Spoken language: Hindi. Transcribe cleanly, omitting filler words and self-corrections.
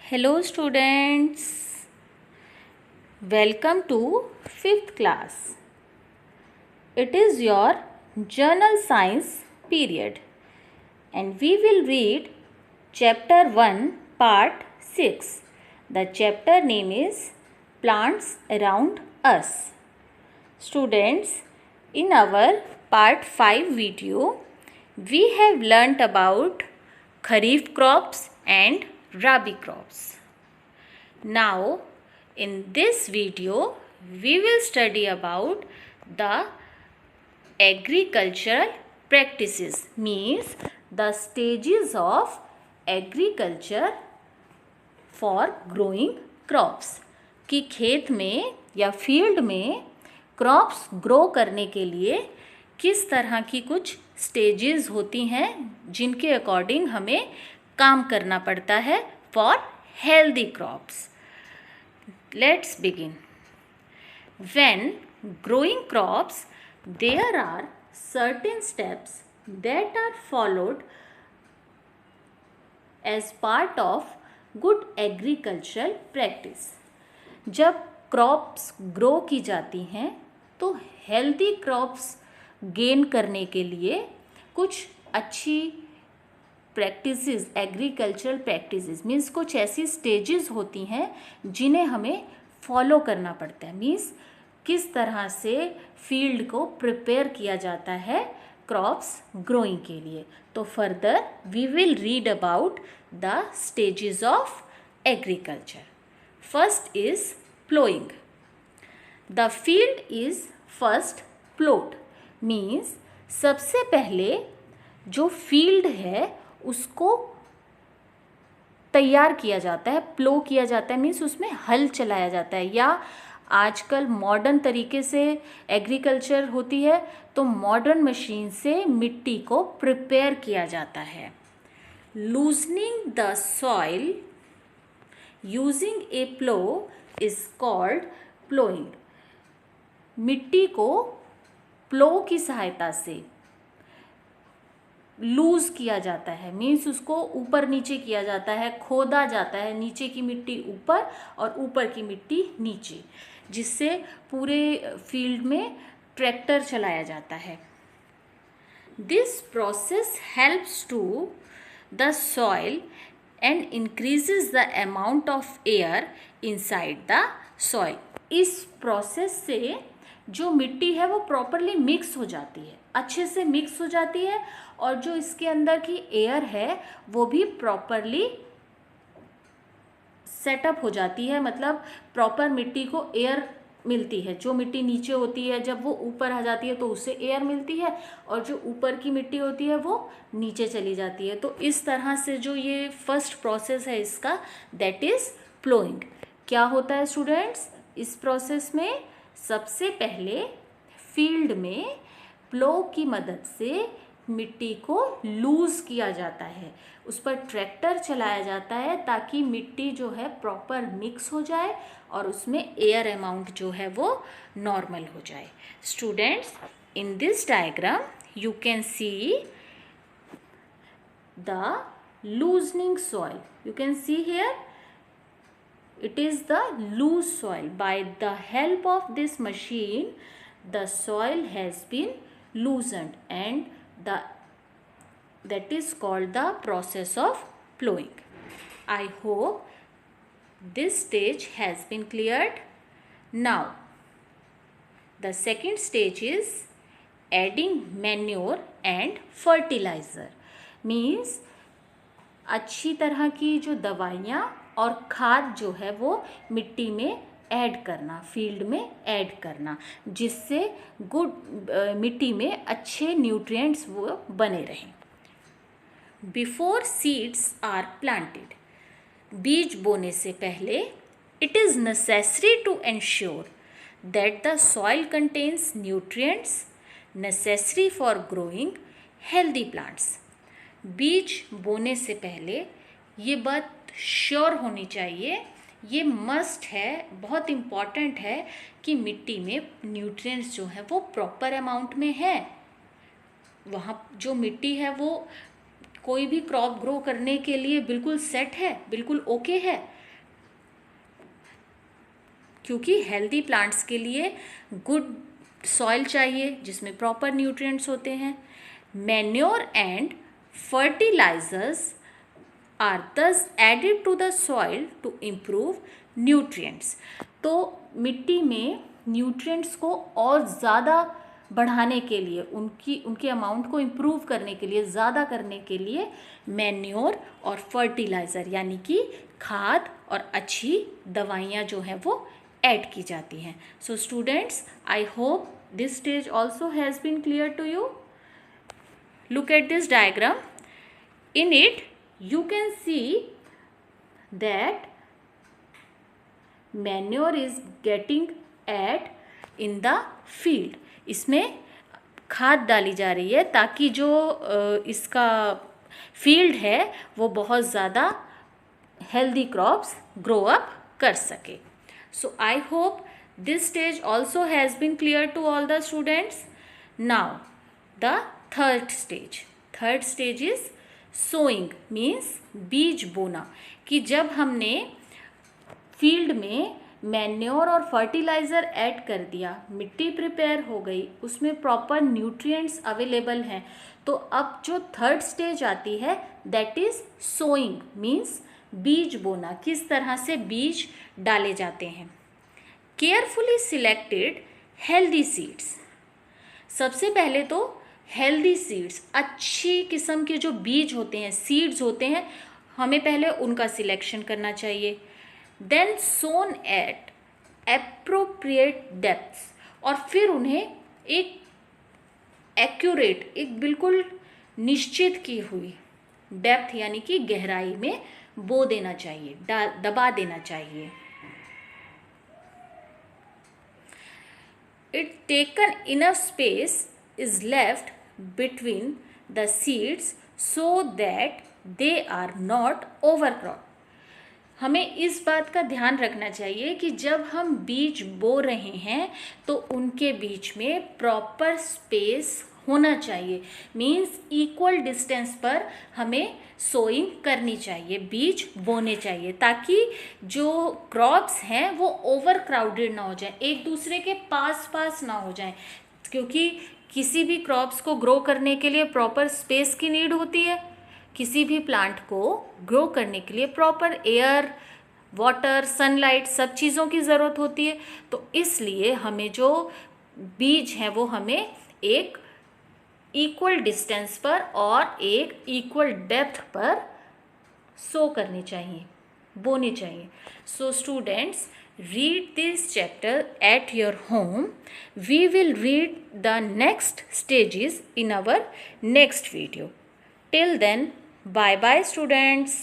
Hello students, welcome to 5th class. It is your journal science period and we will read chapter 1 part 6. The chapter name is Plants Around Us. Students, in our part 5 video, we have learnt about Kharif crops and Rabi crops. Now, in this video, we will study about the agricultural practices, means the stages of agriculture for growing crops. कि खेत में या फील्ड में क्रॉप्स ग्रो करने के लिए किस तरह की कुछ स्टेजेस होती हैं जिनके अकॉर्डिंग हमें काम करना पड़ता है for healthy crops. Let's begin. When growing crops, there are certain steps that are followed as part of good agricultural practice. जब क्रॉप्स ग्रो की जाती हैं तो हेल्दी क्रॉप्स गेन करने के लिए कुछ अच्छी प्रैक्टिसेस, एग्रीकल्चरल प्रैक्टिसेस मीन्स कुछ ऐसी स्टेजेस होती हैं जिन्हें हमें फॉलो करना पड़ता है. मीन्स किस तरह से फील्ड को प्रिपेयर किया जाता है क्रॉप्स ग्रोइंग के लिए. तो further we will read about the stages of agriculture. First is ploughing. The field is first ploughed. Means सबसे पहले जो फील्ड है उसको तैयार किया जाता है, प्लो किया जाता है. मीन्स उसमें हल चलाया जाता है, या आजकल मॉडर्न तरीके से एग्रीकल्चर होती है तो मॉडर्न मशीन से मिट्टी को प्रिपेयर किया जाता है. Loosening the soil using a plough is called ploughing. मिट्टी को प्लो की सहायता से लूज किया जाता है. मीन्स उसको ऊपर नीचे किया जाता है, खोदा जाता है, नीचे की मिट्टी ऊपर और ऊपर की मिट्टी नीचे, जिससे पूरे फील्ड में ट्रैक्टर चलाया जाता है. This process helps to the soil and increases the amount of air inside the soil. इस प्रोसेस से जो मिट्टी है वो प्रॉपरली मिक्स हो जाती है, अच्छे से मिक्स हो जाती है, और जो इसके अंदर की एयर है वो भी प्रॉपरली सेटअप हो जाती है. मतलब प्रॉपर मिट्टी को एयर मिलती है. जो मिट्टी नीचे होती है जब वो ऊपर आ जाती है तो उससे एयर मिलती है, और जो ऊपर की मिट्टी होती है वो नीचे चली जाती है. तो इस तरह से जो ये फर्स्ट प्रोसेस है इसका, दैट इज प्लोइंग. क्या होता है स्टूडेंट्स इस प्रोसेस में? सबसे पहले फील्ड में प्लो की मदद से मिट्टी को लूज किया जाता है, उस पर ट्रैक्टर चलाया जाता है ताकि मिट्टी जो है प्रॉपर मिक्स हो जाए और उसमें एयर अमाउंट जो है वो नॉर्मल हो जाए. Students, in this diagram you can see the loosening soil. You can see here it is the loose soil. By the help of this machine the soil has been loosened, and that is called the process of plowing. I hope this stage has been cleared. Now the second stage is adding manure and fertilizer. Means अच्छी तरह की जो दवाइयाँ और खाद जो है वो मिट्टी में ऐड करना, फील्ड में ऐड करना, जिससे गुड मिट्टी में अच्छे न्यूट्रिएंट्स वो बने रहें. Before seeds are planted. बीज बोने से पहले it is necessary to ensure that the soil contains nutrients necessary for growing healthy plants. बीज बोने से पहले ये बात श्योर होनी चाहिए, ये मस्ट है, बहुत इम्पॉर्टेंट है कि मिट्टी में न्यूट्रिएंट्स जो हैं वो प्रॉपर अमाउंट में है. वहाँ जो मिट्टी है वो कोई भी क्रॉप ग्रो करने के लिए बिल्कुल सेट है, बिल्कुल ओके है, क्योंकि हेल्दी प्लांट्स के लिए गुड सॉइल चाहिए जिसमें प्रॉपर न्यूट्रिएंट्स होते हैं. Manure and fertilisers are thus added to the soil to improve nutrients. तो मिट्टी में न्यूट्रिएंट्स को और ज़्यादा बढ़ाने के लिए, उनके अमाउंट को इम्प्रूव करने के लिए, ज़्यादा करने के लिए मैन्योर और फर्टिलाइज़र यानी कि खाद और अच्छी दवाइयाँ जो हैं वो ऐड की जाती हैं. So students, I hope this stage also has been clear to you. Look at this diagram. In it, you can see that manure is getting add in the field. इसमें खाद डाली जा रही है ताकि जो इसका फील्ड है वो बहुत ज़्यादा हेल्दी क्रॉप्स ग्रो अप कर सके. So I hope this stage also has been clear to all the students. Now the third stage is sowing, means बीज बोना. कि जब हमने फील्ड में मैन्योर और फर्टिलाइज़र ऐड कर दिया, मिट्टी प्रिपेयर हो गई, उसमें प्रॉपर न्यूट्रिएंट्स अवेलेबल हैं, तो अब जो थर्ड स्टेज आती है दैट इज़ सोइंग, मीन्स बीज बोना. किस तरह से बीज डाले जाते हैं. Carefully selected healthy seeds. सबसे पहले तो हेल्दी सीड्स, अच्छी किस्म के जो बीज होते हैं, सीड्स होते हैं, हमें पहले उनका सिलेक्शन करना चाहिए. देन सोन एट एप्रोप्रिएट डेप्थ्स, और फिर उन्हें एक एक्यूरेट, एक बिल्कुल निश्चित की हुई डेप्थ यानी कि गहराई में बो देना चाहिए, दबा देना चाहिए. It taken enough space is left between the seeds so that they are not overcrowded. हमें इस बात का ध्यान रखना चाहिए कि जब हम बीज बो रहे हैं तो उनके बीच में प्रॉपर स्पेस होना चाहिए. मीन्स इक्वल डिस्टेंस पर हमें सोइंग करनी चाहिए, बीज बोने चाहिए, ताकि जो क्रॉप्स हैं वो ओवर क्राउडेड ना हो जाए, एक दूसरे के पास ना हो जाएं. क्योंकि किसी भी क्रॉप्स को ग्रो करने के लिए प्रॉपर स्पेस की नीड होती है. किसी भी प्लांट को ग्रो करने के लिए प्रॉपर एयर, वाटर, सनलाइट, सब चीज़ों की ज़रूरत होती है. तो इसलिए हमें जो बीज हैं वो हमें एक इक्वल डिस्टेंस पर और एक इक्वल डेप्थ पर सो करनी चाहिए, बोने चाहिए. So students, read this chapter at your home. We will read the next stages in our next video. Till then, bye bye students.